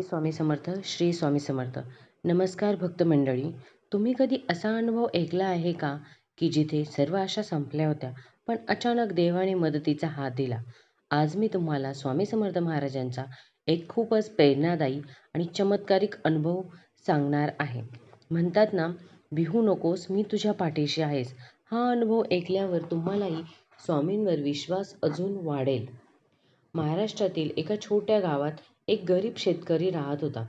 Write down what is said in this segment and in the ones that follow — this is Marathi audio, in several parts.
श्री स्वामी समर्थ. श्री स्वामी समर्थ. नमस्कार भक्त मंडळी. तुम्ही कधी असा अनुभव ऐकला आहे का की जिथे सर्व आशा संपल्या होत्या पण अचानक देवाने मदतीचा हात दिला? आज मी तुम्हाला स्वामी समर्थ महाराजांचा एक खूपच प्रेरणादायी आणि चमत्कारिक अनुभव सांगणार आहे. म्हणतात ना, भिवू नकोस, मी तुझ्या पाठीशी आहेस. हा अनुभव ऐकल्यावर तुम्हालाही स्वामींवर विश्वास अजून वाढेल. महाराष्ट्रातील एका छोट्या गावात एक गरीब शेतकरी राहत होता.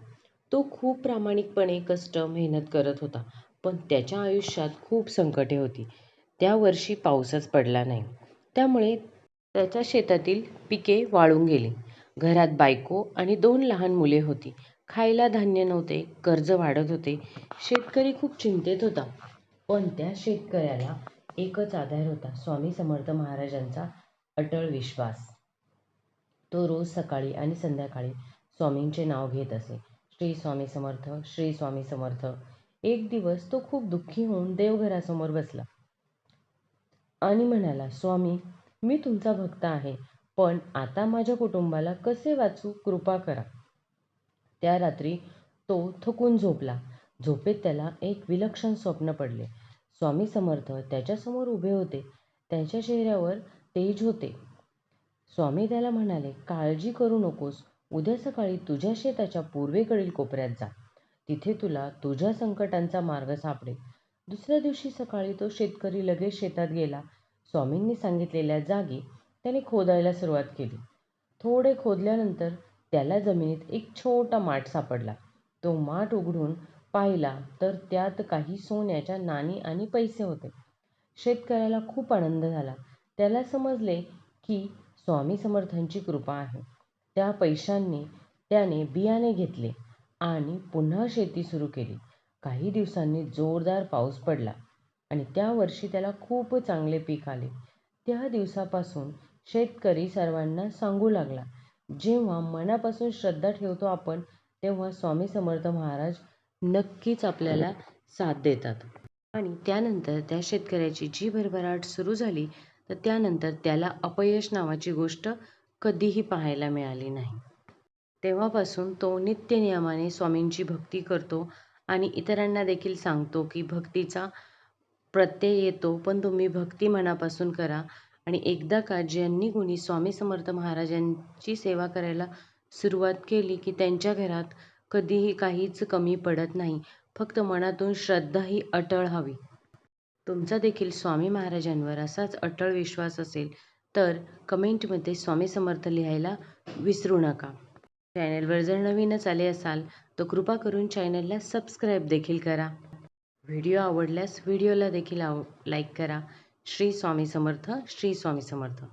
तो खूप प्रामाणिकपणे कष्ट मेहनत करत होता, पण त्याच्या आयुष्यात खूप संकटे होती. त्या वर्षी पाऊसच पडला नाही, त्यामुळे त्याच्या शेतातील पिके वाळून गेली. घरात बायको आणि 2 लहान मुले होती. खायला धान्य नव्हते, कर्ज वाढत होते. शेतकरी खूप चिंतेत होता. पण त्या शेतकऱ्याला एकच आधार होता, स्वामी समर्थ महाराजांचा अटळ विश्वास. तो रोज सकाळी आणि संध्याकाळी स्वामींचे नाव घेत असे. श्री स्वामी समर्थ, श्री स्वामी समर्थ. एक दिवस तो खूप दुःखी होऊन देवघरासमोर बसला आणि म्हणाला, स्वामी, मी तुमचा भक्त आहे, पण आता माझ्या कुटुंबाला कसे वाचू, कृपा करा. त्या रात्री तो थकून झोपला. झोपेत त्याला एक विलक्षण स्वप्न पडले. स्वामी समर्थ त्याच्यासमोर उभे होते. त्यांच्या चेहऱ्यावर तेज होते. स्वामी त्याला म्हणाले, काळजी करू नकोस. उद्या सकाळी तुझ्या शेताच्या पूर्वेकडील कोपऱ्यात जा. तिथे तुला तुझ्या संकटांचा मार्ग सापडेल. दुसऱ्या दिवशी सकाळी तो शेतकरी लगेच शेतात गेला. स्वामींनी सांगितलेल्या जागी त्याने खोदायला सुरुवात केली. थोडे खोदल्यानंतर त्याला जमिनीत एक छोटा माठ सापडला. तो माठ उघडून पाहिला तर त्यात काही सोन्याच्या नाणी आणि पैसे होते. शेतकऱ्याला खूप आनंद झाला. त्याला समजले की स्वामी समर्थांची कृपा आहे. त्या पैशांनी त्याने बियाणे घेतले आणि पुन्हा शेती सुरू केली. काही दिवसांनी जोरदार पाऊस पडला आणि त्या वर्षी त्याला खूप चांगले पीक आले. त्या दिवसापासून शेतकरी सर्वांना सांगू लागला, जेव्हा मनापासून श्रद्धा ठेवतो आपण, तेव्हा स्वामी समर्थ महाराज नक्कीच आपल्याला साथ देतात. आणि त्यानंतर त्या शेतकऱ्याची जी भरभराट सुरू झाली, तर त्यानंतर त्याला अपयश नावाची गोष्ट कधीही पाहायला मिळाली नाही. तेव्हापासून तो नित्यनियमाने स्वामींची भक्ती करतो आणि इतरांना देखील सांगतो की भक्तीचा प्रत्यय येतो, पण तुम्ही भक्ती मनापासून करा. आणि एकदा का ज्यांनी कोणी स्वामी समर्थ महाराजांची सेवा करायला सुरुवात केली की त्यांच्या घरात कधीही काहीच कमी पडत नाही. फक्त मनातून श्रद्धा ही अटळ हवी. तुमचा देखील स्वामी महाराजांवर असाच अटळ विश्वास असेल तर कमेंटमध्ये स्वामी समर्थ लिहायला विसरू नका. चॅनलवर जर नवीनच आले असाल तर कृपा करून चॅनलला सबस्क्राईब देखील करा. व्हिडिओ आवडल्यास व्हिडिओला देखील लाईक करा. श्री स्वामी समर्थ. श्री स्वामी समर्थ.